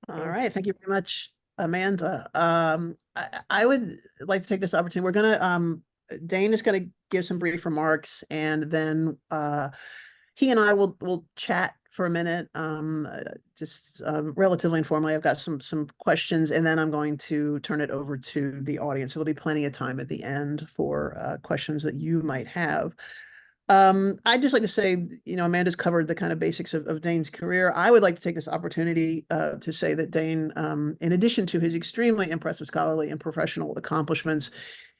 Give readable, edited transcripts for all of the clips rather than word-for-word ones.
All So, right. Thank you very much, Amanda. I would like to take this opportunity. Dane is gonna give some brief remarks, and then he and I will chat for a minute, just relatively informally. I've got some questions, and then I'm going to turn it over to the audience. So there'll be plenty of time at the end for questions that you might have. I'd just like to say, Amanda's covered the kind of basics of Dane's career. I would like to take this opportunity to say that Dane, in addition to his extremely impressive scholarly and professional accomplishments,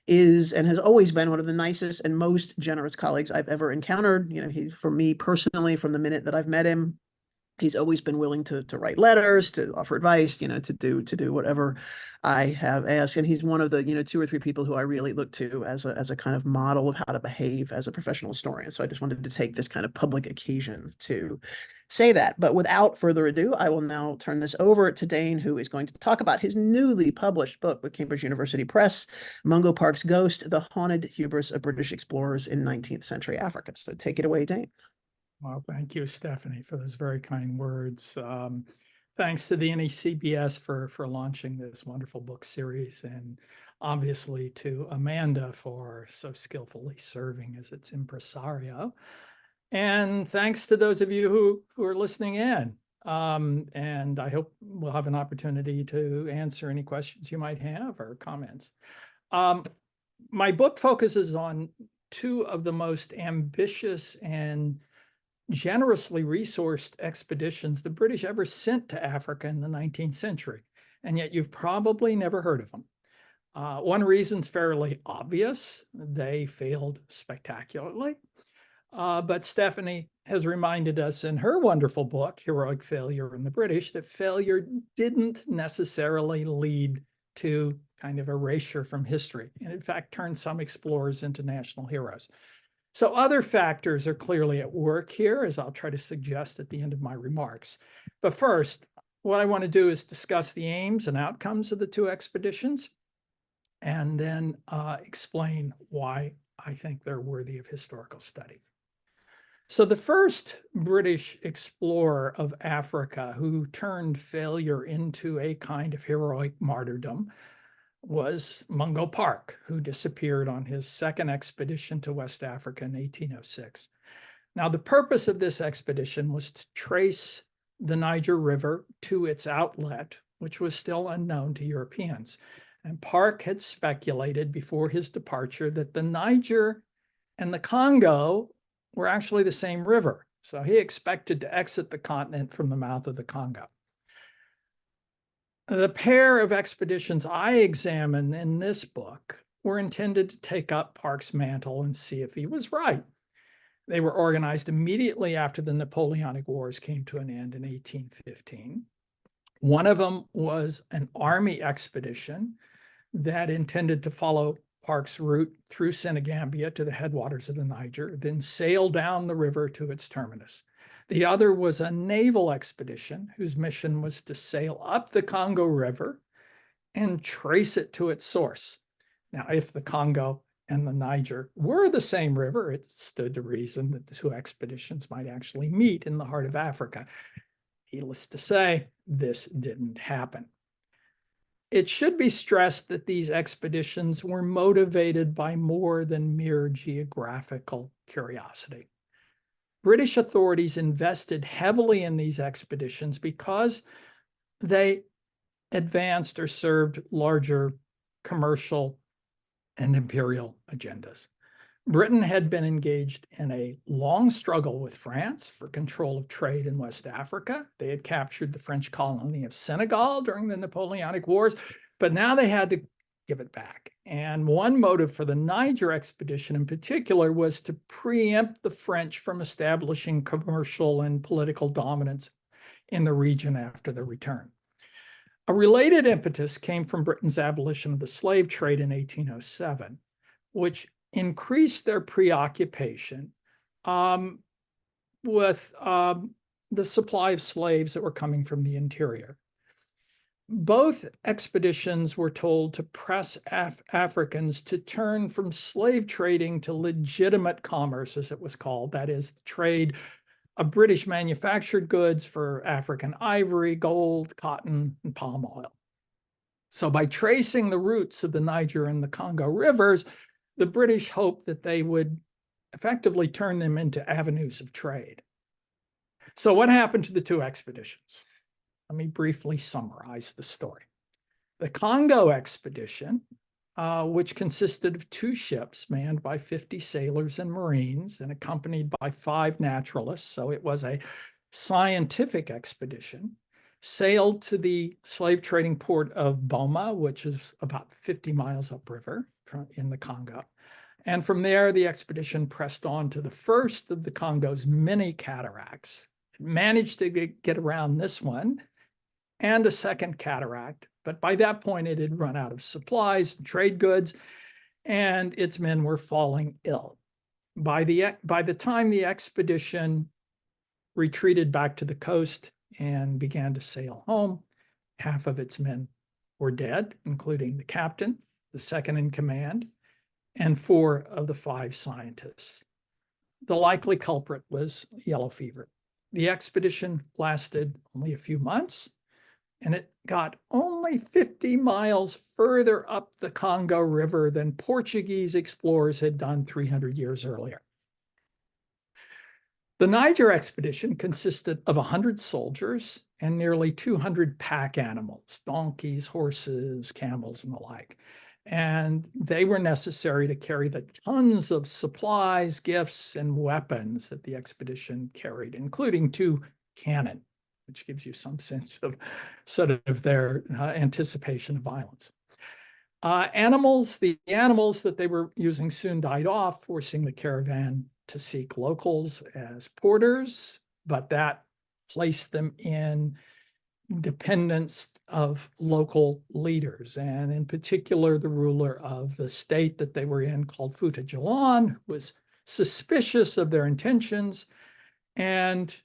is and has always been one of the nicest and most generous colleagues I've ever encountered. For me personally, from the minute that I've met him, he's always been willing to write letters, to offer advice, to do whatever I have asked. And he's one of the, two or three people who I really look to as a kind of model of how to behave as a professional historian. So I just wanted to take this kind of public occasion to say that. But without further ado, I will now turn this over to Dane, who is going to talk about his newly published book with Cambridge University Press, Mungo Park's Ghost, The Haunted Hubris of British Explorers in 19th Century Africa. So take it away, Dane. well, thank you, Stephanie, for those very kind words. Thanks to the NACBS for launching this wonderful book series, and obviously to Amanda for so skillfully serving as its impresario. And thanks to those of you who are listening in. And I hope we'll have an opportunity to answer any questions you might have or comments. My book focuses on two of the most ambitious and generously resourced expeditions the British ever sent to Africa in the 19th century. And yet you've probably never heard of them. One reason's fairly obvious. They failed spectacularly. But Stephanie has reminded us in her wonderful book, Heroic Failure in the British, that failure didn't necessarily lead to kind of erasure from history, and in fact turned some explorers into national heroes. So other factors are clearly at work here, as I'll try to suggest at the end of my remarks. But first, what I want to do is discuss the aims and outcomes of the two expeditions, and then explain why I think they're worthy of historical study. So the first British explorer of Africa who turned failure into a kind of heroic martyrdom was Mungo Park, who disappeared on his second expedition to West Africa in 1806. Now, the purpose of this expedition was to trace the Niger River to its outlet, which was still unknown to Europeans. And Park had speculated before his departure that the Niger and the Congo were actually the same river. So he expected to exit the continent from the mouth of the Congo. The pair of expeditions I examine in this book were intended to take up Park's mantle and see if he was right. They were organized immediately after the Napoleonic Wars came to an end in 1815. One of them was an army expedition that intended to follow Park's route through Senegambia to the headwaters of the Niger, then sail down the river to its terminus. The other was a naval expedition whose mission was to sail up the Congo River and trace it to its source. Now, if the Congo and the Niger were the same river, it stood to reason that the two expeditions might actually meet in the heart of Africa. Needless to say, this didn't happen. It should be stressed that these expeditions were motivated by more than mere geographical curiosity. British authorities invested heavily in these expeditions because they advanced or served larger commercial and imperial agendas. Britain had been engaged in a long struggle with France for control of trade in West Africa. They had captured the French colony of Senegal during the Napoleonic Wars, but now they had to give it back. And one motive for the Niger expedition in particular was to preempt the French from establishing commercial and political dominance in the region after their return. A related impetus came from Britain's abolition of the slave trade in 1807, which increased their preoccupation with the supply of slaves that were coming from the interior. Both expeditions were told to press Africans to turn from slave trading to legitimate commerce, as it was called, that is, trade of British manufactured goods for African ivory, gold, cotton, and palm oil. So by tracing the routes of the Niger and the Congo rivers, the British hoped that they would effectively turn them into avenues of trade. So what happened to the two expeditions? Let me briefly summarize the story. The Congo expedition, which consisted of 2 ships manned by 50 sailors and Marines and accompanied by 5 naturalists, so it was a scientific expedition, sailed to the slave trading port of Boma, which is about 50 miles upriver in the Congo. And from there, the expedition pressed on to the first of the Congo's many cataracts. It managed to get around this one and a second cataract, but by that point it had run out of supplies and trade goods, and its men were falling ill. By the time the expedition retreated back to the coast and began to sail home, half of its men were dead, including the captain, the second in command, and 4 of the 5 scientists. The likely culprit was yellow fever. The expedition lasted only a few months, and it got only 50 miles further up the Congo River than Portuguese explorers had done 300 years earlier. The Niger expedition consisted of 100 soldiers and nearly 200 pack animals, donkeys, horses, camels, and the like. And they were necessary to carry the tons of supplies, gifts, and weapons that the expedition carried, including 2 cannon, which gives you some sense of sort of their anticipation of violence. The animals that they were using soon died off, forcing the caravan to seek locals as porters, but that placed them in dependence of local leaders, and in particular, the ruler of the state that they were in, called Futa Jalan, who was suspicious of their intentions and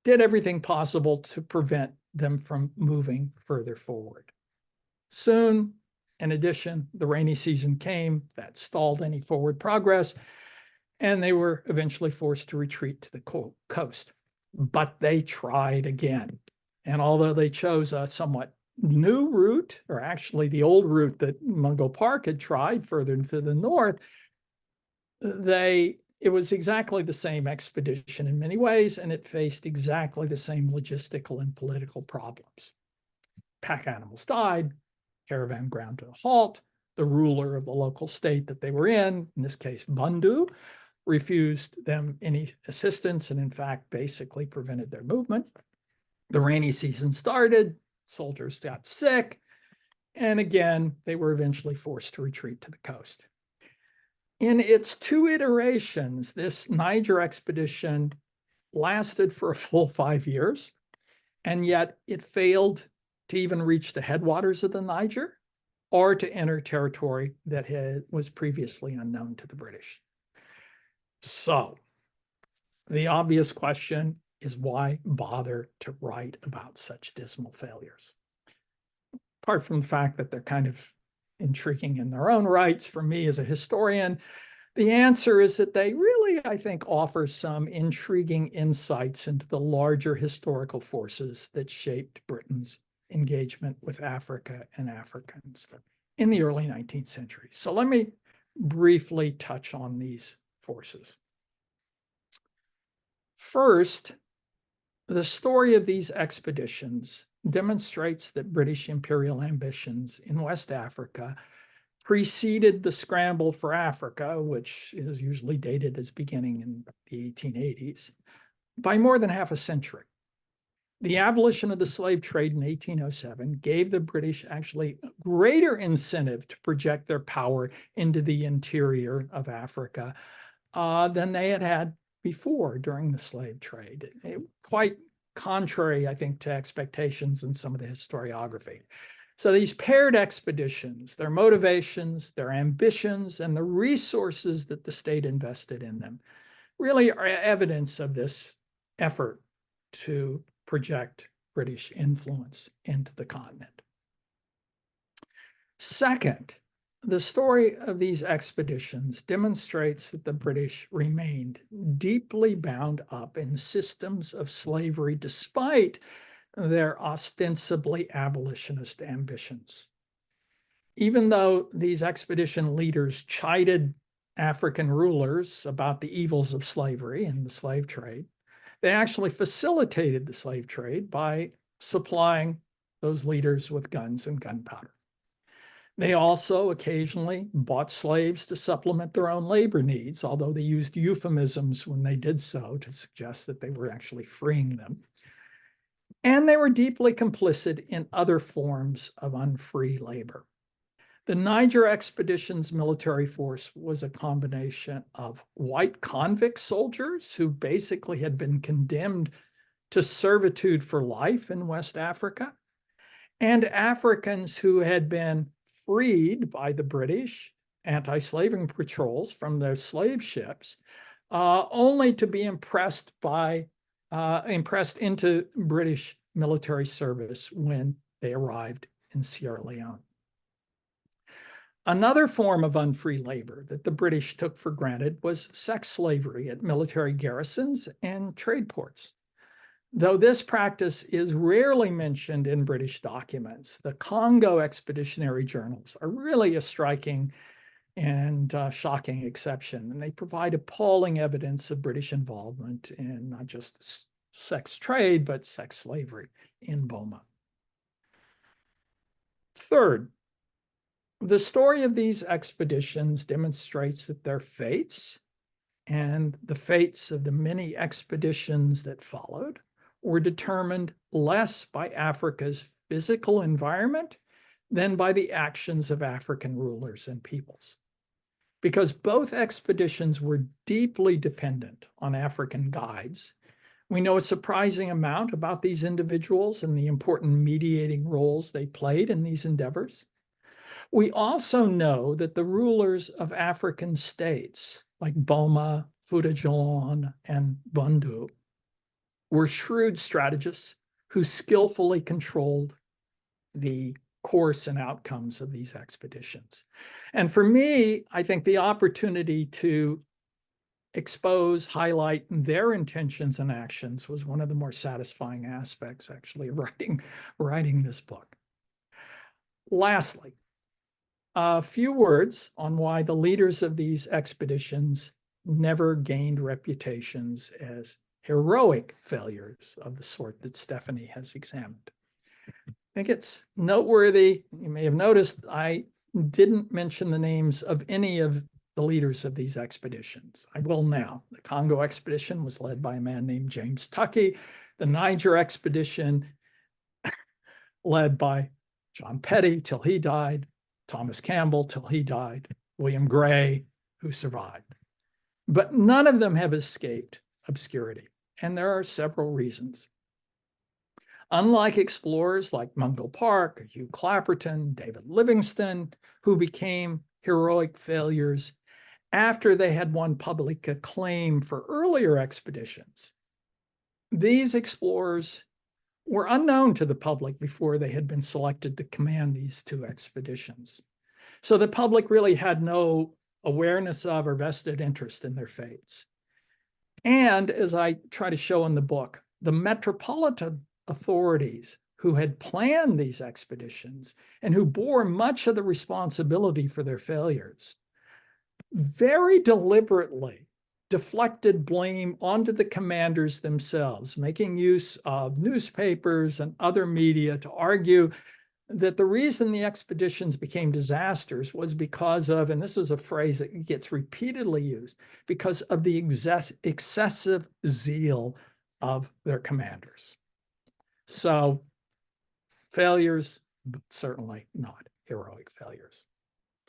did everything possible to prevent them from moving further forward. Soon, in addition, the rainy season came. That stalled any forward progress, and they were eventually forced to retreat to the coast. But they tried again. And although they chose a somewhat new route, or actually the old route that Mungo Park had tried further to the north, it was exactly the same expedition in many ways, and it faced exactly the same logistical and political problems. Pack animals died, caravan ground to a halt. The ruler of the local state that they were in this case Bundu, refused them any assistance and in fact basically prevented their movement. The rainy season started, soldiers got sick, and again, they were eventually forced to retreat to the coast. In its 2 iterations, this Niger expedition lasted for a full 5 years, and yet it failed to even reach the headwaters of the Niger or to enter territory that was previously unknown to the British. So the obvious question is, why bother to write about such dismal failures? Apart from the fact that they're kind of intriguing in their own rights, for me as a historian, the answer is that they really, I think, offer some intriguing insights into the larger historical forces that shaped Britain's engagement with Africa and Africans in the early 19th century. So let me briefly touch on these forces. First, the story of these expeditions demonstrates that British imperial ambitions in West Africa preceded the scramble for Africa, which is usually dated as beginning in the 1880s, by more than half a century. The abolition of the slave trade in 1807 gave the British actually greater incentive to project their power into the interior of Africa than they had had before during the slave trade. Quite contrary, I think, to expectations in some of the historiography. So these paired expeditions, their motivations, their ambitions, and the resources that the state invested in them really are evidence of this effort to project British influence into the continent. Second, the story of these expeditions demonstrates that the British remained deeply bound up in systems of slavery despite their ostensibly abolitionist ambitions. Even though these expedition leaders chided African rulers about the evils of slavery and the slave trade, they actually facilitated the slave trade by supplying those leaders with guns and gunpowder. They also occasionally bought slaves to supplement their own labor needs, although they used euphemisms when they did so to suggest that they were actually freeing them. And they were deeply complicit in other forms of unfree labor. The Niger expedition's military force was a combination of white convict soldiers who basically had been condemned to servitude for life in West Africa, and Africans who had been freed by the British anti-slavery patrols from their slave ships, only to be impressed into British military service when they arrived in Sierra Leone. Another form of unfree labor that the British took for granted was sex slavery at military garrisons and trade ports. Though this practice is rarely mentioned in British documents, the Congo expeditionary journals are really a striking and shocking exception, and they provide appalling evidence of British involvement in not just sex trade, but sex slavery in Boma. Third, the story of these expeditions demonstrates that their fates and the fates of the many expeditions that followed were determined less by Africa's physical environment than by the actions of African rulers and peoples. Because both expeditions were deeply dependent on African guides, we know a surprising amount about these individuals and the important mediating roles they played in these endeavors. We also know that the rulers of African states like Boma, Fuda-Jalon, and Bundu were shrewd strategists who skillfully controlled the course and outcomes of these expeditions. And for me, I think the opportunity to expose, highlight their intentions and actions was one of the more satisfying aspects, actually, of writing this book. Lastly, a few words on why the leaders of these expeditions never gained reputations as heroic failures of the sort that Stephanie has examined. I think it's noteworthy, you may have noticed, I didn't mention the names of any of the leaders of these expeditions. I will now. The Congo expedition was led by a man named James Tuckey. The Niger expedition led by John Petty till he died, Thomas Campbell till he died, William Gray, who survived. But none of them have escaped obscurity, and there are several reasons. Unlike explorers like Mungo Park, Hugh Clapperton, David Livingstone, who became heroic failures after they had won public acclaim for earlier expeditions, these explorers were unknown to the public before they had been selected to command these two expeditions. So the public really had no awareness of or vested interest in their fates. And as I try to show in the book, the metropolitan authorities who had planned these expeditions and who bore much of the responsibility for their failures very deliberately deflected blame onto the commanders themselves, making use of newspapers and other media to argue that the reason the expeditions became disasters was because of, and this is a phrase that gets repeatedly used, because of the excessive zeal of their commanders. So failures, but certainly not heroic failures.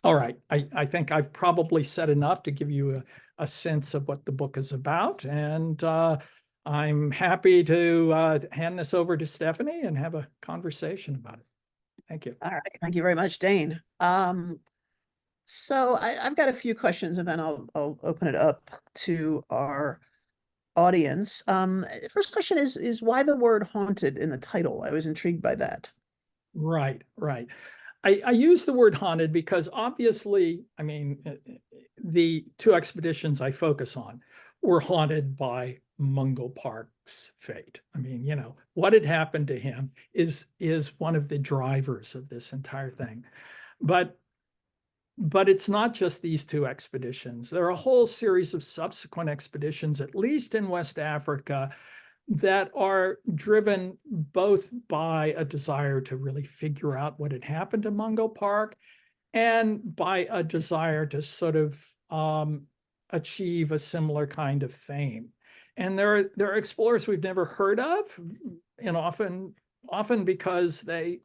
All right, I think I've probably said enough to give you a sense of what the book is about, and I'm happy to hand this over to Stephanie and have a conversation about it. Thank you. All right, thank you very much, Dane. So I've got a few questions, and then I'll open it up to our audience. First question is why the word haunted in the title? I was intrigued by that. Right. I use the word haunted because obviously, I mean, the two expeditions I focus on were haunted by Mungo Park's fate. I mean, you know, what had happened to him is one of the drivers of this entire thing. But it's not just these two expeditions. There are a whole series of subsequent expeditions, at least in West Africa, that are driven both by a desire to really figure out what had happened to Mungo Park and by a desire to sort of achieve a similar kind of fame. And there are explorers we've never heard of, and often because they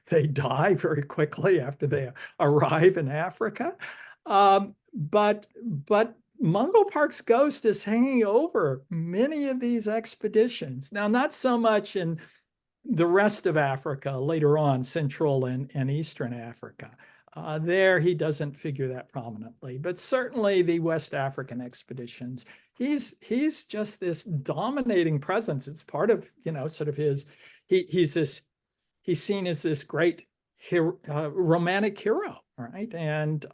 they die very quickly after they arrive in Africa. But Mungo Park's ghost is hanging over many of these expeditions. Now, not so much in the rest of Africa later on, Central and Eastern Africa. There, he doesn't figure that prominently, but certainly the West African expeditions, he's just this dominating presence. It's part of, you know, sort of he's seen as this great hero, romantic hero, right? And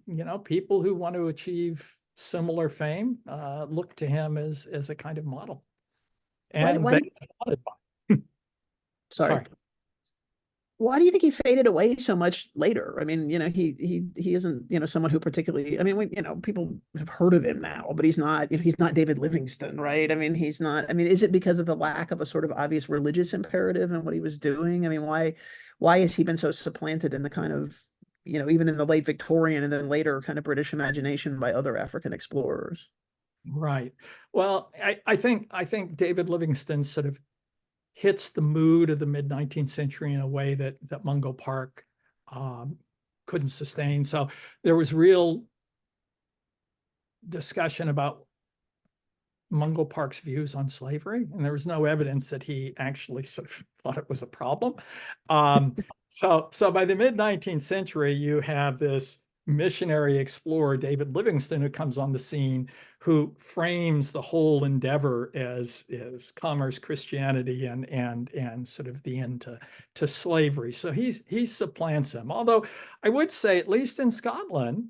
you know, people who want to achieve similar fame look to him as a kind of model. And Why, sorry. sorry. Why do you think he faded away so much later? I mean, you know, he isn't, you know, someone who particularly, I mean, you know, people have heard of him now, but he's not, you know, he's not David Livingstone, right? I mean, he's not, I mean, is it because of the lack of a sort of obvious religious imperative in what he was doing? I mean, why has he been so supplanted in the kind of, you know, even in the late Victorian and then later kind of British imagination by other African explorers? Right. Well, I think David Livingstone sort of hits the mood of the mid-19th century in a way that Mungo Park couldn't sustain. So there was real discussion about Mungo Park's views on slavery, and there was no evidence that he actually sort of thought it was a problem. So by the mid-19th century, you have this missionary explorer, David Livingstone, who comes on the scene, who frames the whole endeavor as commerce, Christianity, and sort of the end to slavery. So he supplants him. Although I would say, at least in Scotland,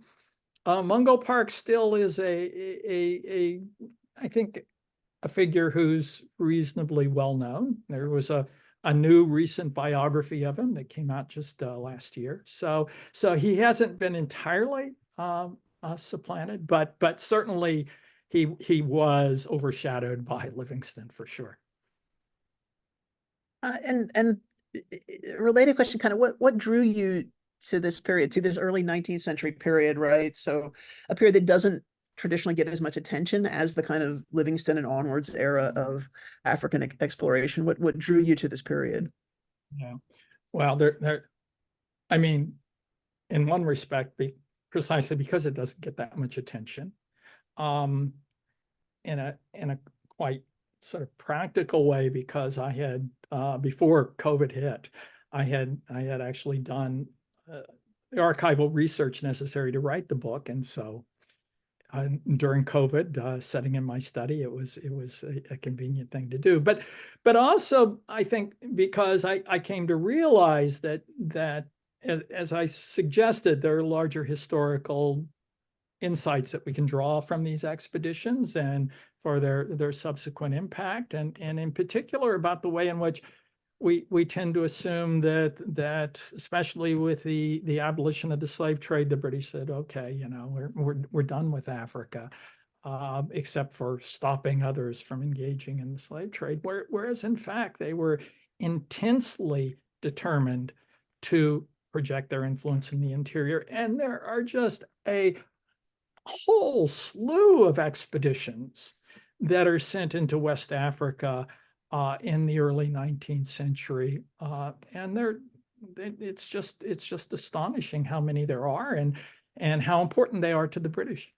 Mungo Park still is I think, a figure who's reasonably well known. There was a new recent biography of him that came out just last year. So he hasn't been entirely supplanted, but certainly he was overshadowed by Livingstone for sure. And related question, kind of what drew you to this period, to this early 19th century period, right? So a period that doesn't traditionally get as much attention as the kind of Livingstone and onwards era of African exploration. What drew you to this period? Yeah. Well, I mean, in one respect, precisely because it doesn't get that much attention, in a quite sort of practical way, because I had before COVID hit, I had actually done the archival research necessary to write the book, and so during COVID, sitting in my study, it was a convenient thing to do. But also, I think because I came to realize that as I suggested, there are larger historical insights that we can draw from these expeditions and for their subsequent impact, and in particular about the way in which we tend to assume that especially with the abolition of the slave trade, the British said, okay, you know, we're done with Africa, except for stopping others from engaging in the slave trade. Whereas in fact, they were intensely determined to project their influence in the interior. And there are just a whole slew of expeditions that are sent into West Africa in the early 19th century, and it's just astonishing how many there are and how important they are to the British.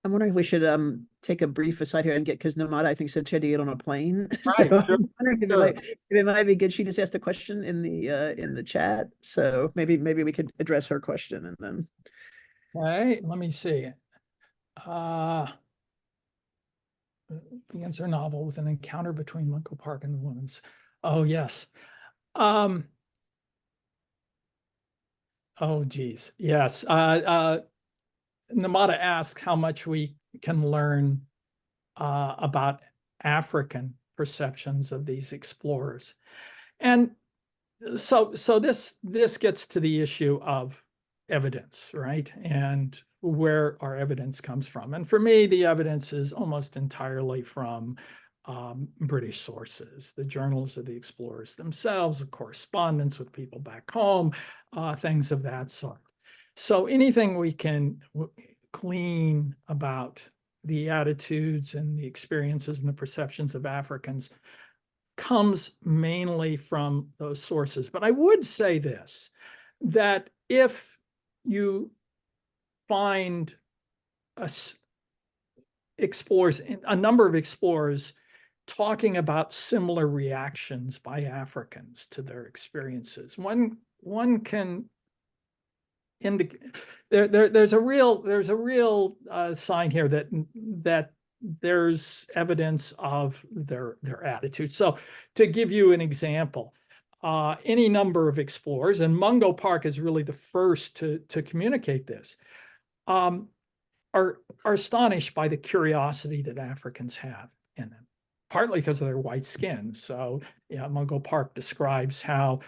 I'm wondering if we should take a brief aside here and get, because Namada, I think, said she had to get on a plane. Right, So sure, I'm wondering if sure. it might be good. She just asked a question in the chat. So maybe we could address her question and then. Okay, let me see. Begins her novel with an encounter between Mungo Park and the women's. Oh, yes. Oh, geez. Yes. Namada asks how much we can learn about African perceptions of these explorers. And so this gets to the issue of evidence, right? And where our evidence comes from. And for me, the evidence is almost entirely from British sources, the journals of the explorers themselves, the correspondence with people back home, things of that sort. So anything we can glean about the attitudes and the experiences and the perceptions of Africans comes mainly from those sources. But I would say this, that if you find a number of explorers talking about similar reactions by Africans to their experiences, one can indicate there's a real sign here that there's evidence of their attitude. So to give you an example, any number of explorers, and Mungo Park is really the first to communicate this, are astonished by the curiosity that Africans have in them, partly because of their white skin. So yeah, Mungo Park describes how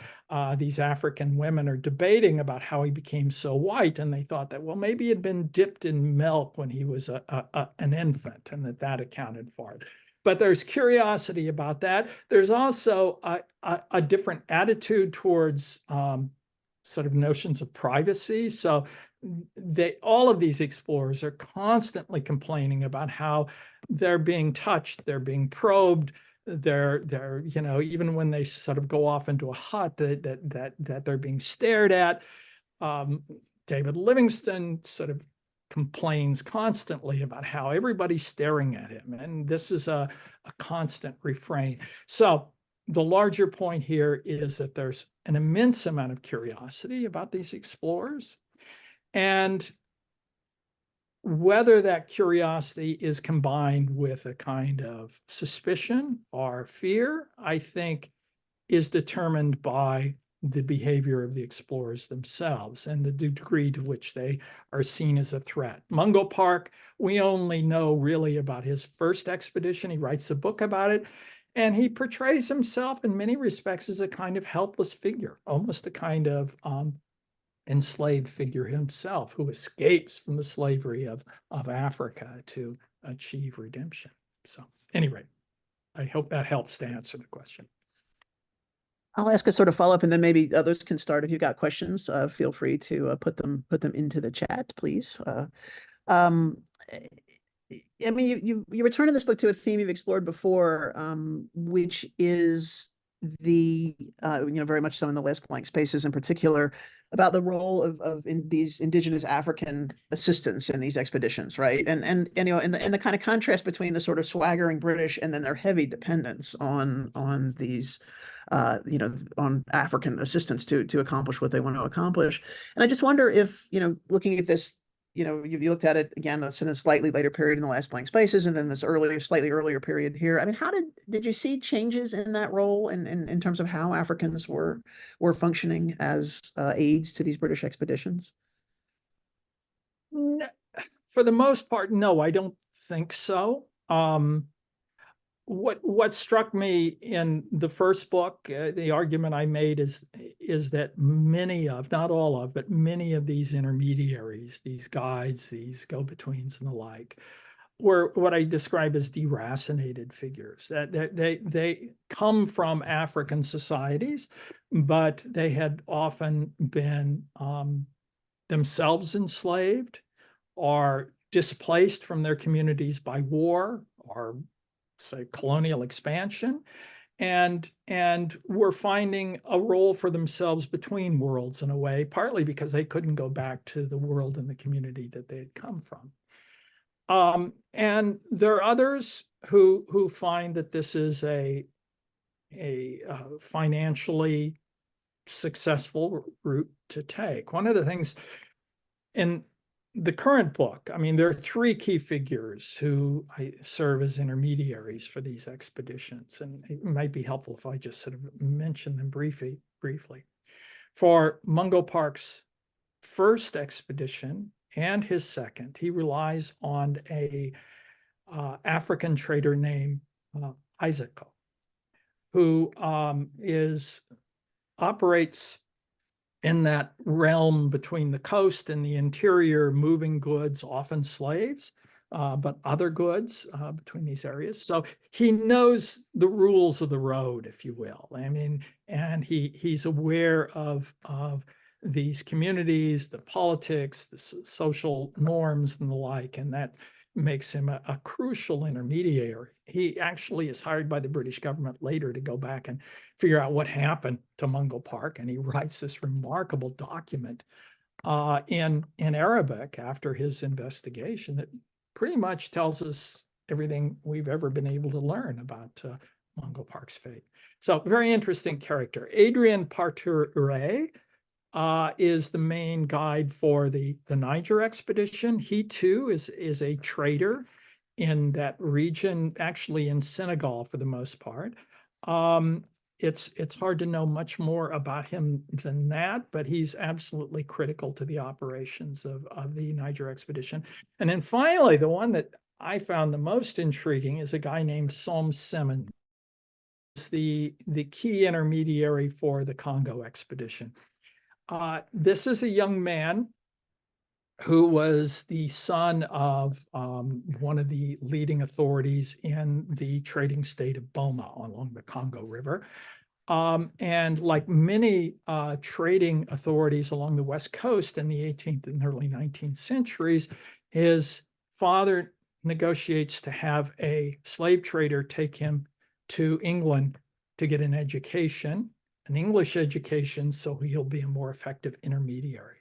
these African women are debating about how he became so white, and they thought that, well, maybe he'd been dipped in milk when he was an infant, and that accounted for it. But there's curiosity about that. There's also a different attitude towards sort of notions of privacy. So all of these explorers are constantly complaining about how they're being touched, they're being probed, they're even when they sort of go off into a hut, that they're being stared at. David Livingstone sort of complains constantly about how everybody's staring at him, and this is a constant refrain. So the larger point here is that there's an immense amount of curiosity about these explorers, and whether that curiosity is combined with a kind of suspicion or fear, I think, is determined by the behavior of the explorers themselves and the degree to which they are seen as a threat. Mungo Park, we only know really about his first expedition. He writes a book about it, and he portrays himself in many respects as a kind of helpless figure, almost a kind of enslaved figure himself who escapes from the slavery of Africa to achieve redemption. So anyway, I hope that helps to answer the question. I'll ask a sort of follow-up, and then maybe others can start. If you've got questions, feel free to put them into the chat, please. Um, I mean, you return in this book to a theme you've explored before, which is the very much so in the last blank spaces in particular, about the role of these indigenous African assistants in these expeditions, right? And the kind of contrast between the sort of swaggering British and then their heavy dependence on these on African assistants to accomplish what they want to accomplish. And I just wonder if, looking at this, you looked at it again, that's in a slightly later period in the last blank spaces, and then this slightly earlier period here. I mean, how did you see changes in that role in terms of how Africans were functioning as aides to these British expeditions? For the most part, no, I don't think so. What struck me in the first book, the argument I made is that many of, not all of, but many of these intermediaries, these guides, these go-betweens and the like, were what I describe as deracinated figures. That they come from African societies, but they had often been themselves enslaved or displaced from their communities by war or, say, colonial expansion, and were finding a role for themselves between worlds in a way, partly because they couldn't go back to the world and the community that they had come from. And there are others who find that this is a financially successful route to take. One of the things in the current book, I mean, there are three key figures who serve as intermediaries for these expeditions, and it might be helpful if I just sort of mention them briefly. For Mungo Park's first expedition and his second, he relies on a African trader named Isaac, who operates in that realm between the coast and the interior, moving goods, often slaves, but other goods between these areas. So he knows the rules of the road, if you will. I mean, and he's aware of these communities, the politics, the social norms and the like, and that makes him a crucial intermediary. He actually is hired by the British government later to go back and figure out what happened to Mungo Park, and he writes this remarkable document in Arabic after his investigation that pretty much tells us everything we've ever been able to learn about Mungo Park's fate. So very interesting character. Adrian Partouré is the main guide for the Niger expedition. He too is a trader in that region, actually in Senegal for the most part. It's hard to know much more about him than that, but he's absolutely critical to the operations of the Niger expedition. And then finally, the one that I found the most intriguing is a guy named Som Simmons, the key intermediary for the Congo expedition. This is a young man who was the son of one of the leading authorities in the trading state of Boma along the Congo River. And like many trading authorities along the West Coast in the 18th and early 19th centuries, his father negotiates to have a slave trader take him to England to get an education, an English education, so he'll be a more effective intermediary.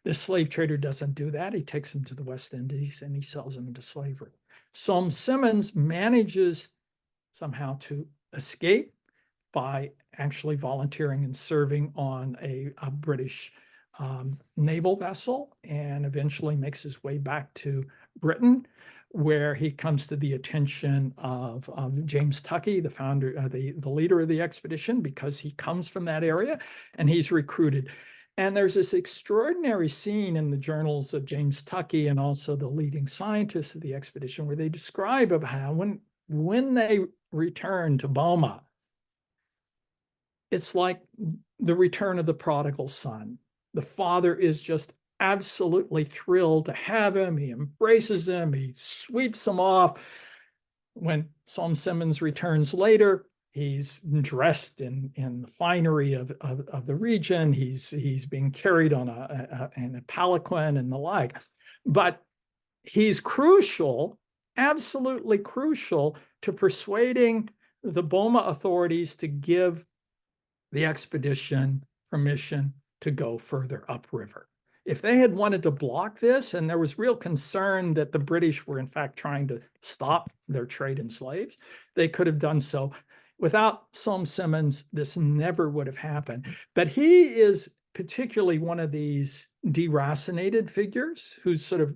This slave trader doesn't do that. He takes him to the West Indies and he sells him into slavery. Som Simmons manages somehow to escape by actually volunteering and serving on a British naval vessel, and eventually makes his way back to Britain, where he comes to the attention of James Tuckey, the founder, the leader of the expedition, because he comes from that area and he's recruited. And there's this extraordinary scene in the journals of James Tuckey and also the leading scientists of the expedition, where they describe of how when they return to Boma, it's like the return of the prodigal son. The father is just absolutely thrilled to have him. He embraces him. He sweeps him off. When Som Simmons returns later, he's dressed in the finery of the region. He's being carried on in a palanquin and the like. But he's crucial, absolutely crucial, to persuading the Boma authorities to give the expedition permission to go further upriver. If they had wanted to block this, and there was real concern that the British were in fact trying to stop their trade in slaves, they could have done so. Without Som Simmons, this never would have happened. But he is particularly one of these deracinated figures who's sort of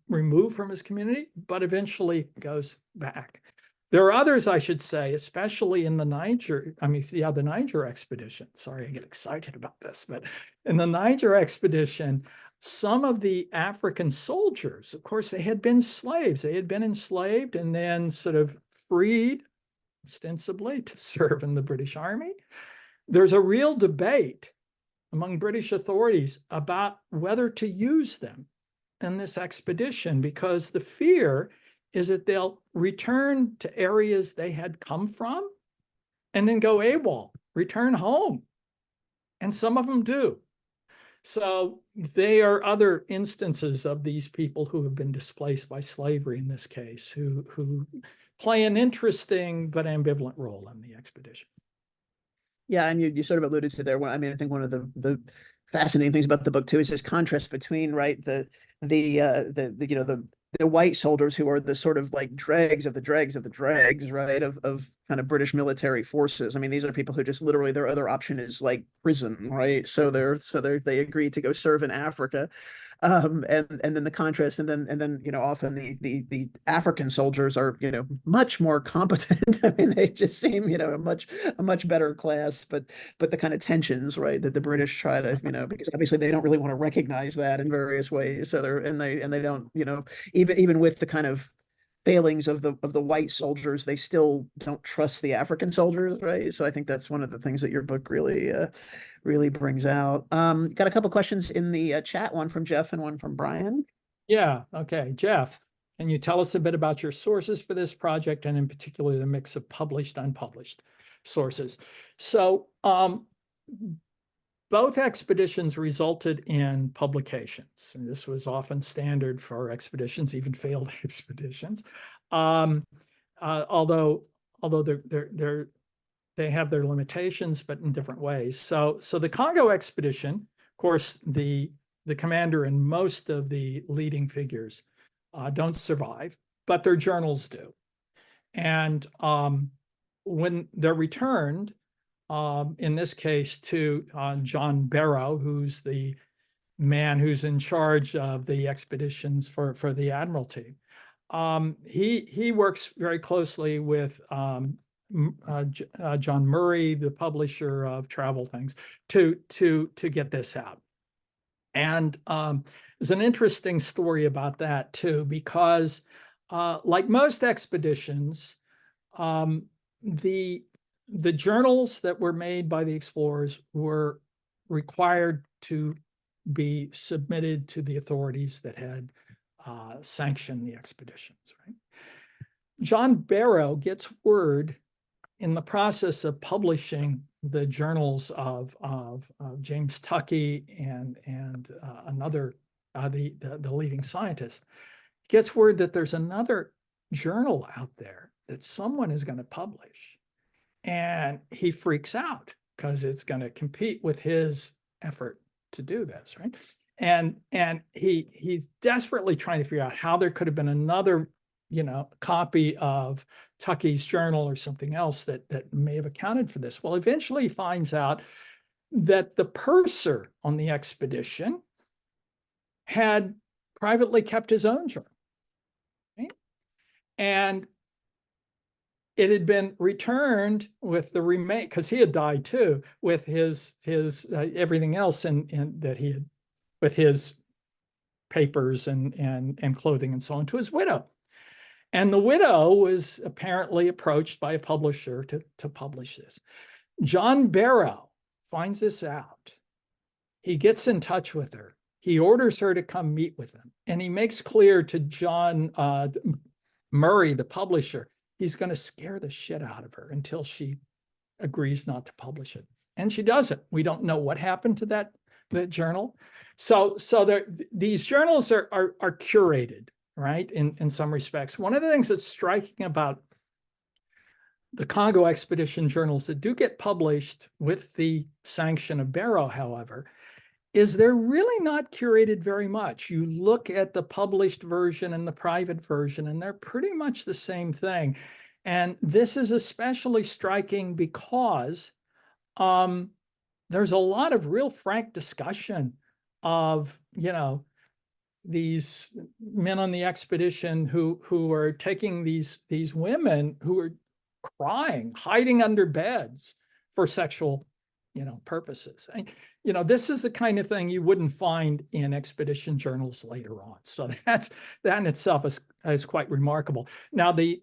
removed from his community, but eventually goes back. There are others, I should say, especially in the Niger expedition. Sorry, I get excited about this, but in the Niger expedition, some of the African soldiers, of course, they had been slaves. They had been enslaved and then sort of freed, ostensibly, to serve in the British Army. There's a real debate among British authorities about whether to use them in this expedition, because the fear is that they'll return to areas they had come from and then go AWOL, return home. And some of them do. So they are other instances of these people who have been displaced by slavery in this case, who play an interesting but ambivalent role in the expedition. Yeah, and you sort of alluded to there. I mean, I think one of the fascinating things about the book too is this contrast between, right, the white soldiers who are the sort of like dregs of the dregs of the dregs, right, of kind of British military forces. I mean, these are people who just literally their other option is like prison, right? So they agreed to go serve in Africa. And then the contrast, and then often the African soldiers are much more competent. I mean, they just seem a much better class, but the kind of tensions, right, that the British try to because obviously they don't really want to recognize that in various ways. So they don't even with the kind of failings of the white soldiers, they still don't trust the African soldiers, right? So I think that's one of the things that your book really brings out. Got a couple questions in the chat, one from Jeff and one from Brian. Yeah, okay. Jeff, can you tell us a bit about your sources for this project, and in particular the mix of published, unpublished sources? So both expeditions resulted in publications, and this was often standard for expeditions, even failed expeditions. Although they have their limitations, but in different ways. So the Congo expedition, of course, the commander and most of the leading figures don't survive, but their journals do. And when they're returned, in this case to John Barrow, who's the man who's in charge of the expeditions for the Admiralty. He works very closely with John Murray, the publisher of travel things, to get this out. And there's an interesting story about that too, because like most expeditions, the journals that were made by the explorers were required to be submitted to the authorities that had sanctioned the expeditions, right? John Barrow gets word in the process of publishing the journals of James Tuckey and another, the leading scientist, gets word that there's another journal out there that someone is going to publish. And he freaks out because it's going to compete with his effort to do this, right? And he's desperately trying to figure out how there could have been another, copy of Tuckey's journal or something else that may have accounted for this. Well, eventually he finds out that the purser on the expedition had privately kept his own journal, right? And it had been returned with the remain, because he had died too, with his everything else and that he had, with his papers and clothing and so on, to his widow. And the widow was apparently approached by a publisher to publish this. John Barrow finds this out. He gets in touch with her. He orders her to come meet with him. And he makes clear to John Murray, the publisher, he's going to scare the shit out of her until she agrees not to publish it. And she doesn't. We don't know what happened to that journal. So these journals are curated, right, in some respects. One of the things that's striking about the Congo expedition journals that do get published with the sanction of Barrow, however, is they're really not curated very much. You look at the published version and the private version, and they're pretty much the same thing. And this is especially striking because there's a lot of real frank discussion of, these men on the expedition who are taking these women who are crying, hiding under beds for sexual, purposes. And, this is the kind of thing you wouldn't find in expedition journals later on. So that in itself is quite remarkable. Now, the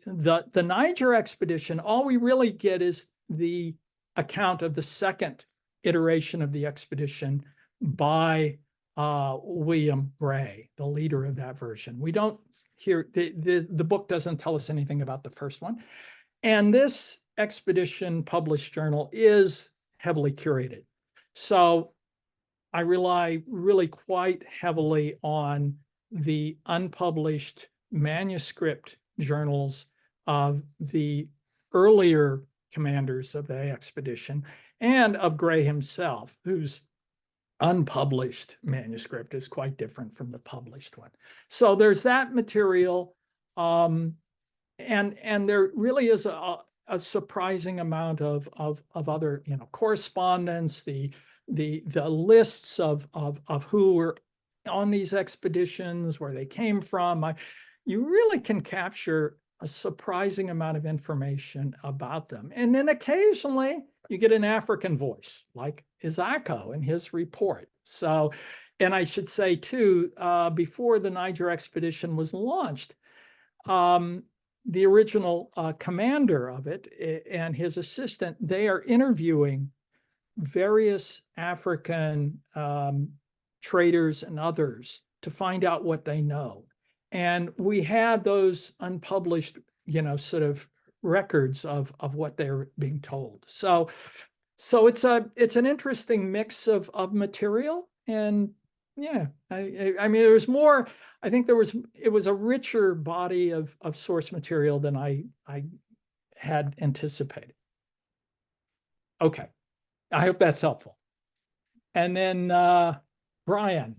Niger expedition, all we really get is the account of the second iteration of the expedition by William Gray, the leader of that version. We don't hear, the book doesn't tell us anything about the first one. And this expedition published journal is heavily curated. So I rely really quite heavily on the unpublished manuscript journals of the earlier commanders of the expedition and of Gray himself, whose unpublished manuscript is quite different from the published one. So there's that material. And there really is a surprising amount of other, correspondence, the lists of who were on these expeditions, where they came from. You really can capture a surprising amount of information about them. And then occasionally you get an African voice, like Isako in his report. So, and I should say too, before the Niger expedition was launched, the original commander of it and his assistant, they are interviewing various African traders and others to find out what they know. And we have those unpublished, sort of records of what they're being told. So it's an interesting mix of material. And yeah, I mean, there was more. I think it was a richer body of source material than I had anticipated. Okay, I hope that's helpful. And then Brian,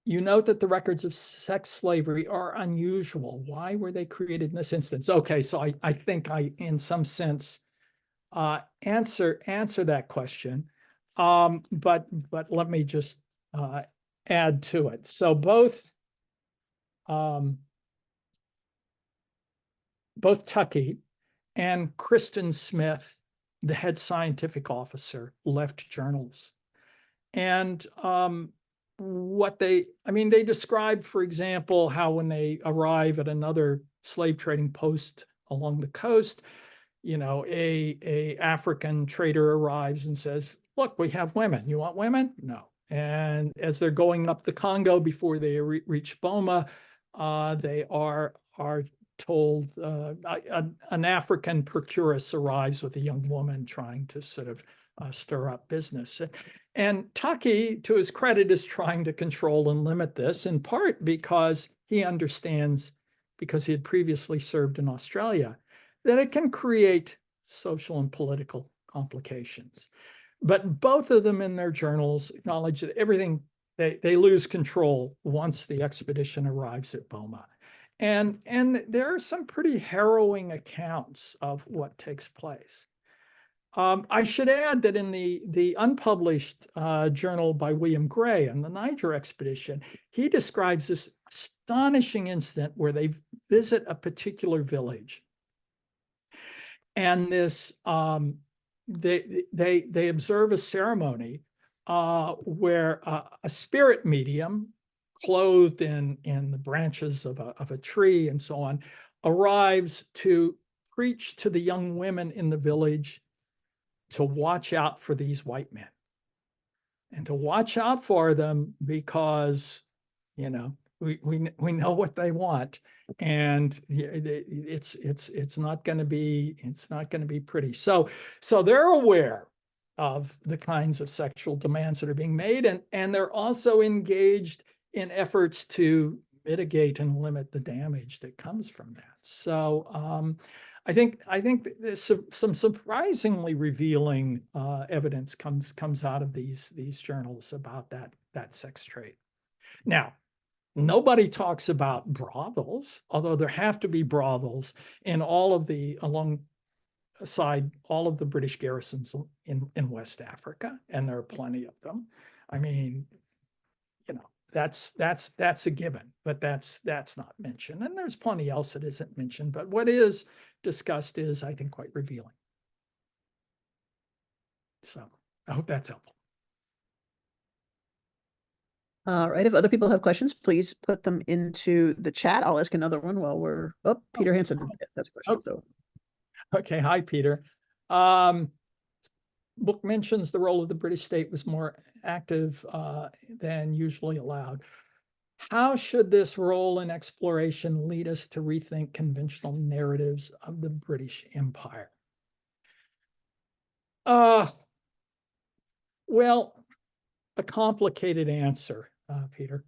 you note that the records of sex slavery are unusual. Why were they created in this instance? Okay, so I think I, in some sense, answer that question. But let me just add to it. So both Tuckey and Kristen Smith, the head scientific officer, left journals. And they describe, for example, how when they arrive at another slave trading post along the coast, a African trader arrives and says, look, we have women. You want women? No. And as they're going up the Congo before they reach Boma, they are told an African procuress arrives with a young woman trying to sort of stir up business. And Tuckey, to his credit, is trying to control and limit this, in part because he understands, because he had previously served in Australia, that it can create social and political complications. But both of them in their journals acknowledge that everything, they lose control once the expedition arrives at Boma. And there are some pretty harrowing accounts of what takes place. I should add that in the unpublished journal by William Gray on the Niger expedition, he describes this astonishing incident where they visit a particular village. And this they observe a ceremony where a spirit medium, clothed in the branches of a tree and so on, arrives to preach to the young women in the village to watch out for these white men, and to watch out for them because, we know what they want, and it's not going to be pretty. So they're aware of the kinds of sexual demands that are being made, and they're also engaged in efforts to mitigate and limit the damage that comes from that. So I think there's some surprisingly revealing evidence comes out of these journals about that sex trade. Now, nobody talks about brothels, although there have to be brothels in alongside all of the British garrisons in West Africa, and there are plenty of them. I mean, that's a given, but that's not mentioned. And there's plenty else that isn't mentioned, but what is discussed is, I think, quite revealing. So I hope that's helpful. All right. If other people have questions, please put them into the chat. I'll ask another one while we're, Peter Hansen. That's a question. So. Okay. Hi, Peter. Book mentions the role of the British state was more active than usually allowed. How should this role in exploration lead us to rethink conventional narratives of the British Empire? Well, a complicated answer, Peter.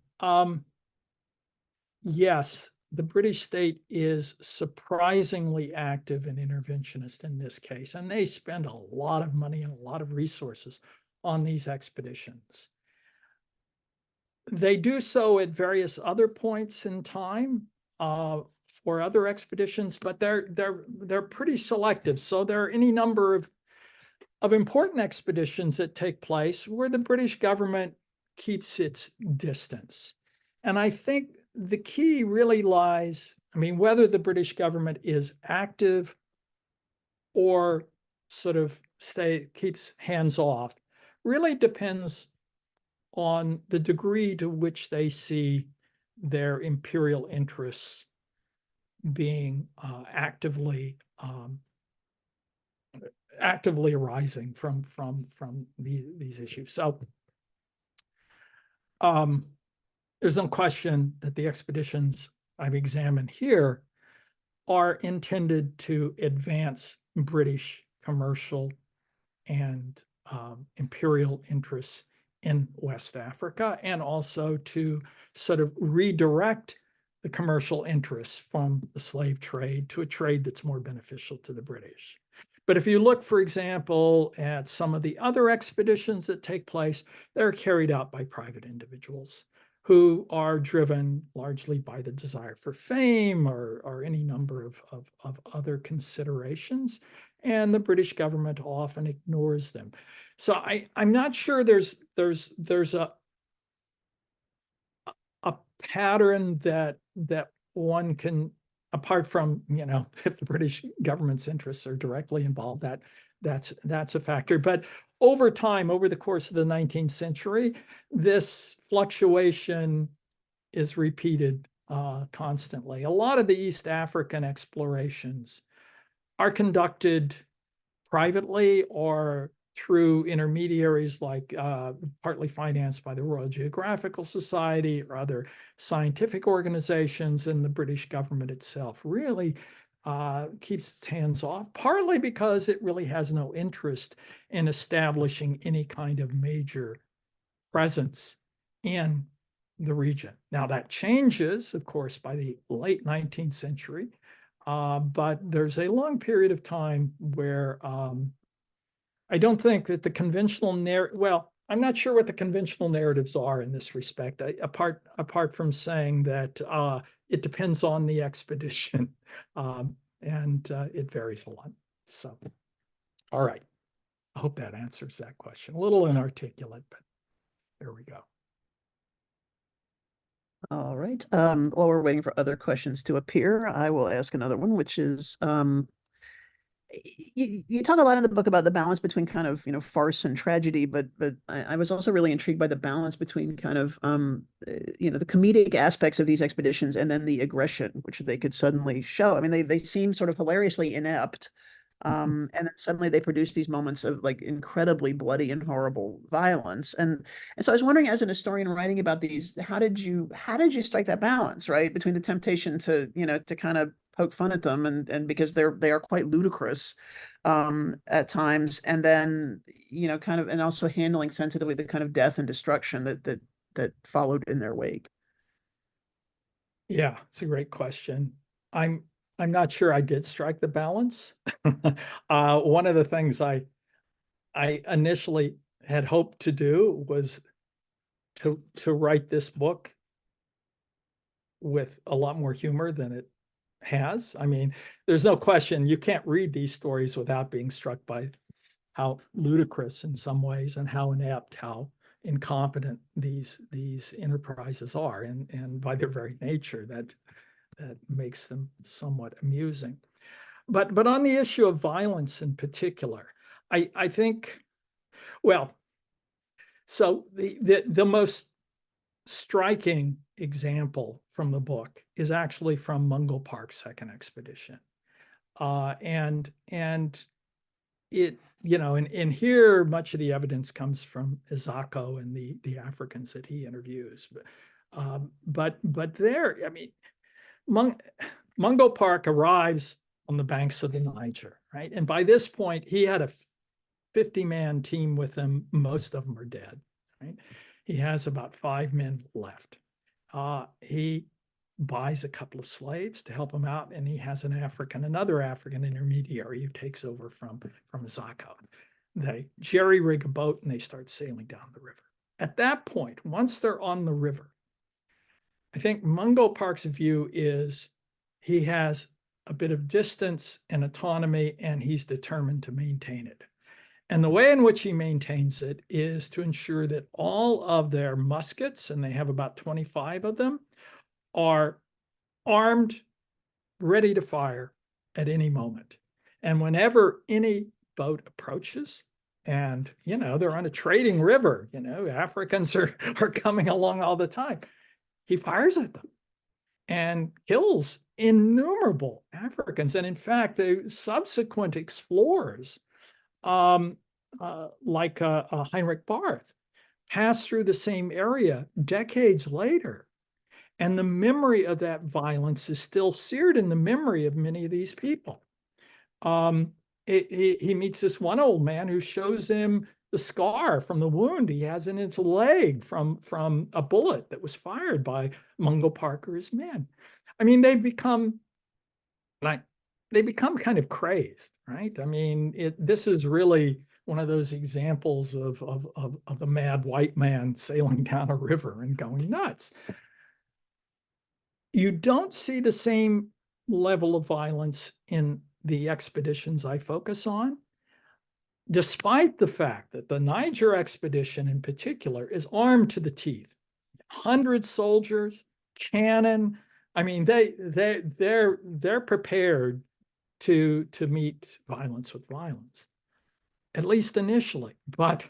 Yes, the British state is surprisingly active and interventionist in this case, and they spend a lot of money and a lot of resources on these expeditions. They do so at various other points in time for other expeditions, but they're pretty selective. So there are any number of important expeditions that take place where the British government keeps its distance. And I think the key really lies, I mean, whether the British government is active or sort of keeps hands off, really depends on the degree to which they see their imperial interests being actively arising from these issues. So there's no question that the expeditions I've examined here are intended to advance British commercial and imperial interests in West Africa, and also to sort of redirect the commercial interests from the slave trade to a trade that's more beneficial to the British. But if you look, for example, at some of the other expeditions that take place, they're carried out by private individuals who are driven largely by the desire for fame or any number of other considerations. And the British government often ignores them. So I'm not sure there's a pattern that one can, apart from, you know, if the British government's interests are directly involved, that's a factor. But over time, over the course of the 19th century, this fluctuation is repeated constantly. A lot of the East African explorations are conducted privately or through intermediaries, like partly financed by the Royal Geographical Society or other scientific organizations, and the British government itself really keeps its hands off, partly because it really has no interest in establishing any kind of major presence in the region. Now that changes, of course, by the late 19th century, but there's a long period of time where I don't think that the conventional narrative, well, I'm not sure what the conventional narratives are in this respect, apart from saying that it depends on the expedition, and it varies a lot. So, all right. I hope that answers that question. A little inarticulate, but there we go. All right. While we're waiting for other questions to appear, I will ask another one, which is, you talk a lot in the book about the balance between kind of, you know, farce and tragedy, but I was also really intrigued by the balance between kind of, you know, the comedic aspects of these expeditions and then the aggression, which they could suddenly show. I mean, they seem sort of hilariously inept. And then suddenly they produce these moments of like incredibly bloody and horrible violence. And so I was wondering, as an historian writing about these, how did you strike that balance, right, between the temptation to, you know, to kind of poke fun at them and because they are quite ludicrous at times, and then, you know, kind of, and also handling sensitively the kind of death and destruction that followed in their wake. Yeah, it's a great question. I'm not sure I did strike the balance. One of the things I initially had hoped to do was to write this book with a lot more humor than it has. I mean, there's no question you can't read these stories without being struck by how ludicrous in some ways and how inept, how incompetent these enterprises are, and by their very nature that makes them somewhat amusing. But on the issue of violence in particular, I think, well, so the most striking example from the book is actually from Mungo Park's second expedition. And it, you know, and here much of the evidence comes from Izako and the Africans that he interviews. But there, I mean, Mungo Park arrives on the banks of the Niger, right? And by this point, he had a 50-man team with him. Most of them are dead, right? He has about 5 men left. He buys a couple of slaves to help him out, and he has another African intermediary who takes over from Izako. They jerry-rig a boat and they start sailing down the river. At that point, once they're on the river, I think Mungo Park's view is he has a bit of distance and autonomy, and he's determined to maintain it. And the way in which he maintains it is to ensure that all of their muskets, and they have about 25 of them, are armed, ready to fire at any moment. And whenever any boat approaches, and, they're on a trading river, Africans are coming along all the time, he fires at them and kills innumerable Africans. And in fact, the subsequent explorers, like Heinrich Barth, passed through the same area decades later. And the memory of that violence is still seared in the memory of many of these people. He meets this one old man who shows him the scar from the wound he has in his leg from a bullet that was fired by Mungo Parker's men. I mean, they become kind of crazed, right? I mean, this is really one of those examples of the mad white man sailing down a river and going nuts. You don't see the same level of violence in the expeditions I focus on, despite the fact that the Niger expedition in particular is armed to the teeth. 100 soldiers, cannon. I mean, they're prepared to meet violence with violence, at least initially. But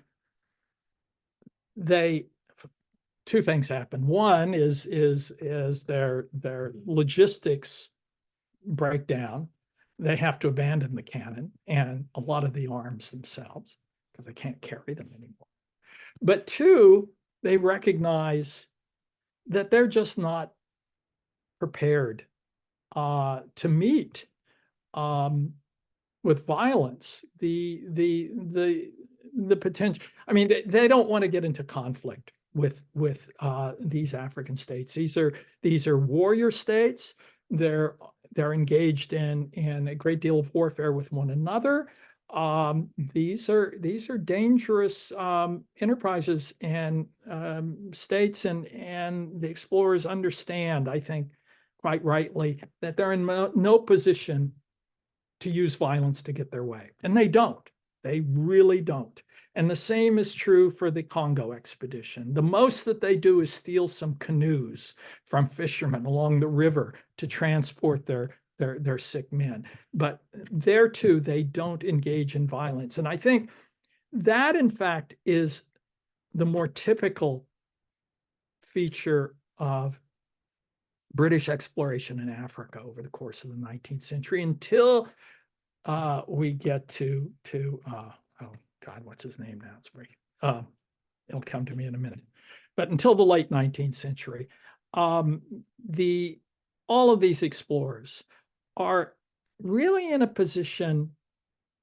two things happen. One is their logistics break down. They have to abandon the cannon and a lot of the arms themselves because they can't carry them anymore. But two, they recognize that they're just not prepared to meet with violence the potential. I mean, they don't want to get into conflict with these African states. These are warrior states. They're engaged in a great deal of warfare with one another. These are dangerous enterprises and states, and the explorers understand, I think, quite rightly, that they're in no position to use violence to get their way, and they don't. They really don't. And the same is true for the Congo expedition. The most that they do is steal some canoes from fishermen along the river to transport their sick men. But there too, they don't engage in violence. And I think that, in fact, is the more typical feature of British exploration in Africa over the course of the 19th century until we get to oh God, what's his name now? It's it'll come to me in a minute. But until the late 19th century, all of these explorers are really in a position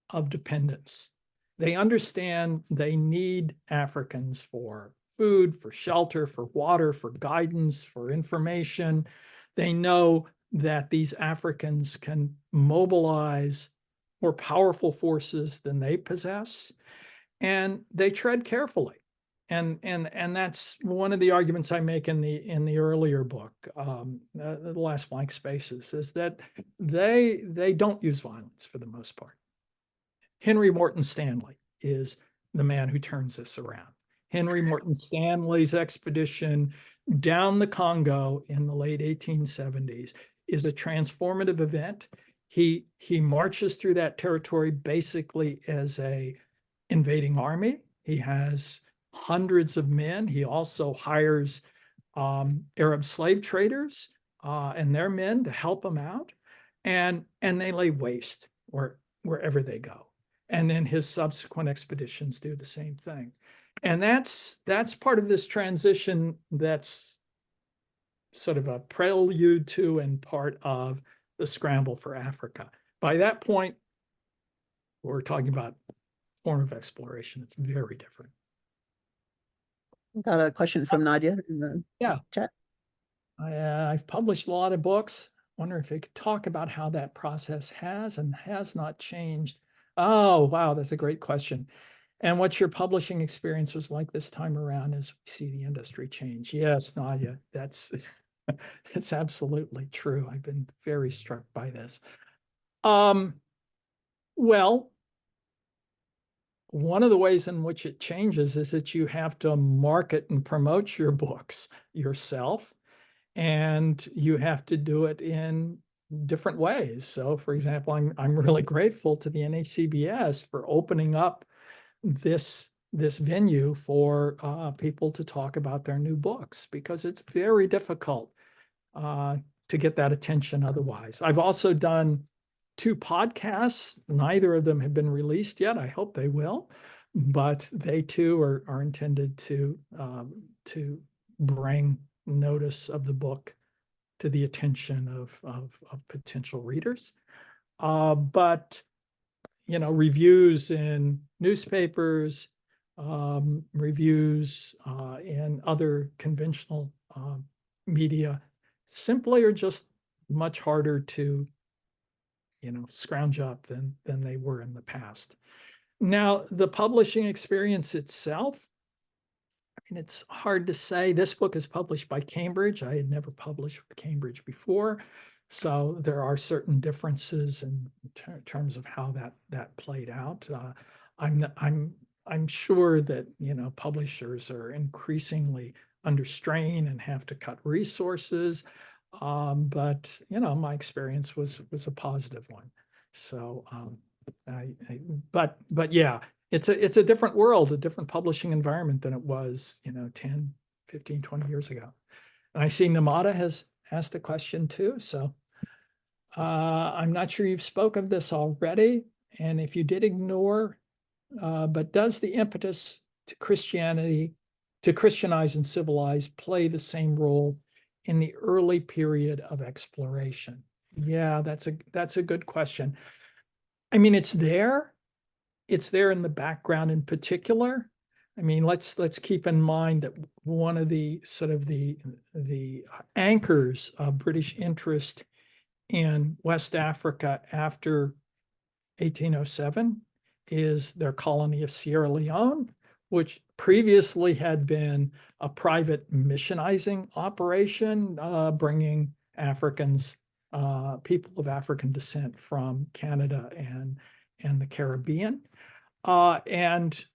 of dependence. They understand they need Africans for food, for shelter, for water, for guidance, for information. They know that these Africans can mobilize more powerful forces than they possess, and they tread carefully. And that's one of the arguments I make in the earlier book, the Last Blank Spaces, is that they don't use violence for the most part. Henry Morton Stanley is the man who turns this around. Henry Morton Stanley's expedition down the Congo in the late 1870s is a transformative event. He marches through that territory basically as a invading army. He has hundreds of men. He also hires Arab slave traders and their men to help him out, and they lay waste wherever they go. And then his subsequent expeditions do the same thing. And that's part of this transition that's sort of a prelude to and part of the scramble for Africa. By that point, we're talking about a form of exploration. It's very different. Got a question from Nadia in the chat. I've published a lot of books. Wonder if you could talk about how that process has and has not changed. Oh, wow, that's a great question. And what your publishing experience was like this time around as we see the industry change. Yes, Nadia, that's absolutely true. I've been very struck by this. Well, one of the ways in which it changes is that you have to market and promote your books yourself, and you have to do it in different ways. So, for example, I'm really grateful to the NACBS for opening up this venue for people to talk about their new books, because it's very difficult to get that attention otherwise. I've also done 2 podcasts. Neither of them have been released yet. I hope they will, but they too are intended to bring notice of the book to the attention of potential readers. But reviews in newspapers, reviews in other conventional media simply are just much harder to scrounge up than they were in the past. Now, the publishing experience itself, I mean, it's hard to say. This book is published by Cambridge. I had never published with Cambridge before, so there are certain differences in terms of how that played out. I'm sure that publishers are increasingly under strain and have to cut resources. But my experience was a positive one. So, but yeah, it's a different world, a different publishing environment than it was, 10, 15, 20 years ago. And I see Namada has asked a question too. So, I'm not sure you've spoke of this already. And if you did ignore, but does the impetus to Christianity, to Christianize and civilize, play the same role in the early period of exploration? Yeah, that's a good question. I mean, it's there in the background in particular. I mean, let's keep in mind that one of the sort of the anchors of British interest in West Africa after 1807 is their colony of Sierra Leone, which previously had been a private missionizing operation, bringing Africans, people of African descent from Canada and the Caribbean. And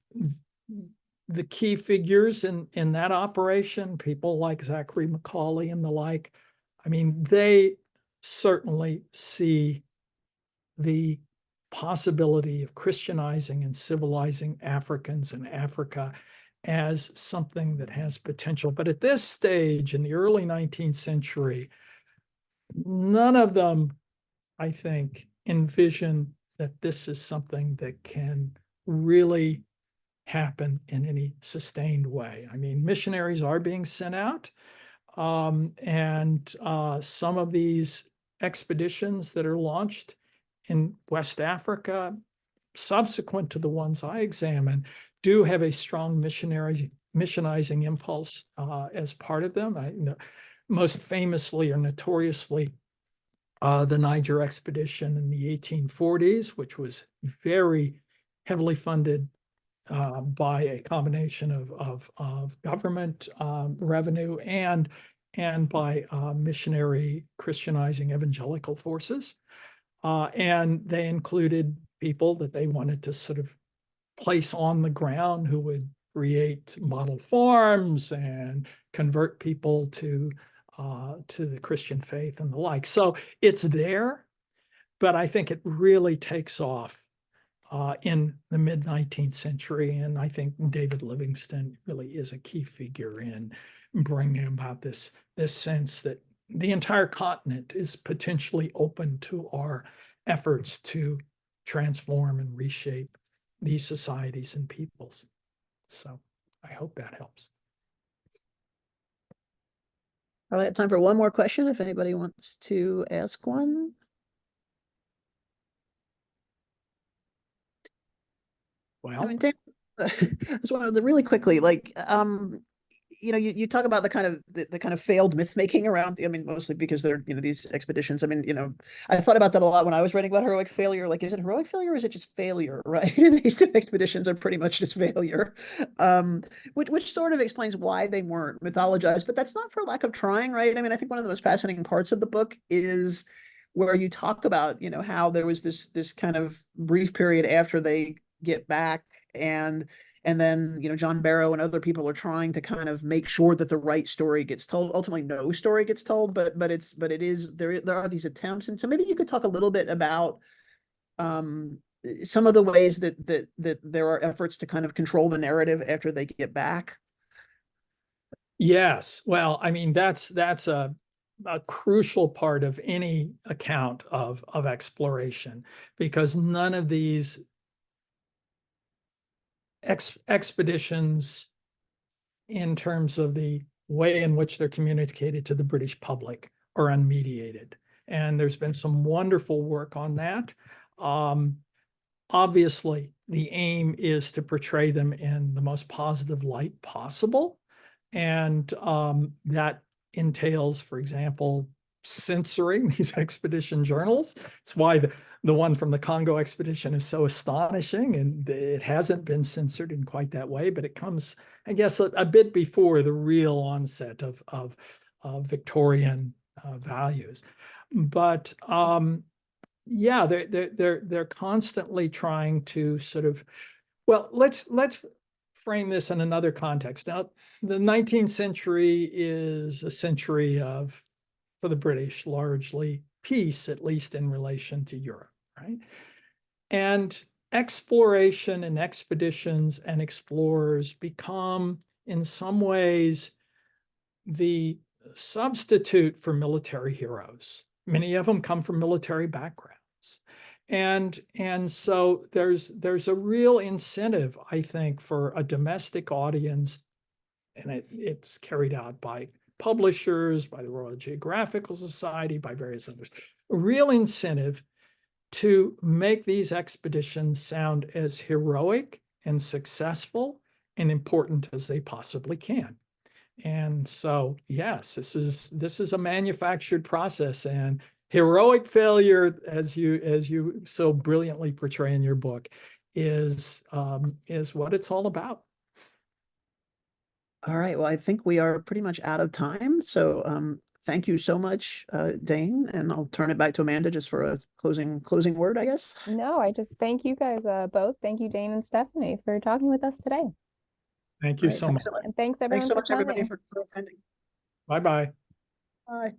the key figures in that operation, people like Zachary Macaulay and the like, I mean, they certainly see the possibility of Christianizing and civilizing Africans in Africa as something that has potential. But at this stage, in the early 19th century, none of them, I think, envision that this is something that can really happen in any sustained way. I mean, missionaries are being sent out, and some of these expeditions that are launched in West Africa, subsequent to the ones I examined, do have a strong missionizing impulse as part of them. Most famously or notoriously, the Niger expedition in the 1840s, which was very heavily funded by a combination of government revenue and by missionary Christianizing evangelical forces. And they included people that they wanted to sort of place on the ground who would create model farms and convert people to the Christian faith and the like. So it's there, but I think it really takes off in the mid-19th century. And I think David Livingstone really is a key figure in bringing about this sense that the entire continent is potentially open to our efforts to transform and reshape these societies and peoples. So I hope that helps. I have time for one more question if anybody wants to ask one. Well, I mean, Dan, I just wanted to really quickly, like, you talk about the kind of failed myth making around. I mean, mostly because they're these expeditions. I mean, I thought about that a lot when I was writing about heroic failure. Like, is it heroic failure or is it just failure? Right? And these 2 expeditions are pretty much just failure, which sort of explains why they weren't mythologized. But that's not for lack of trying, right? I mean, I think one of the most fascinating parts of the book is where you talk about how there was this kind of brief period after they get back, and then, you know, John Barrow and other people are trying to kind of make sure that the right story gets told. Ultimately, no story gets told, but it is there are these attempts. And so maybe you could talk a little bit about um some of the ways that there are efforts to kind of control the narrative after they get back. Yes. Well, I mean, that's a crucial part of any account of exploration, because none of these expeditions, in terms of the way in which they're communicated to the British public, are unmediated. And there's been some wonderful work on that. Obviously, the aim is to portray them in the most positive light possible. And that entails, for example, censoring these expedition journals. It's why the one from the Congo expedition is so astonishing, and it hasn't been censored in quite that way, but it comes, I guess, a bit before the real onset of Victorian values. But yeah, they're constantly trying to sort of, well, let's frame this in another context. Now, the 19th century is a century of, for the British, largely peace, at least in relation to Europe, right? And exploration and expeditions and explorers become, in some ways, the substitute for military heroes. Many of them come from military backgrounds. And so there's a real incentive, I think, for a domestic audience, and it's carried out by publishers, by the Royal Geographical Society, by various others, a real incentive to make these expeditions sound as heroic and successful and important as they possibly can. And so, yes, this is a manufactured process, and heroic failure, as you so brilliantly portray in your book, is what it's all about. All right. Well, I think we are pretty much out of time. So thank you so much, Dane, and I'll turn it back to Amanda just for a closing word, I guess. No, I just thank you guys both. Thank you, Dane and Stephanie, for talking with us today. Thank you All right, so thanks much. so much. And thanks Thanks everyone so for much, everybody, coming. for attending. Bye-bye. Bye.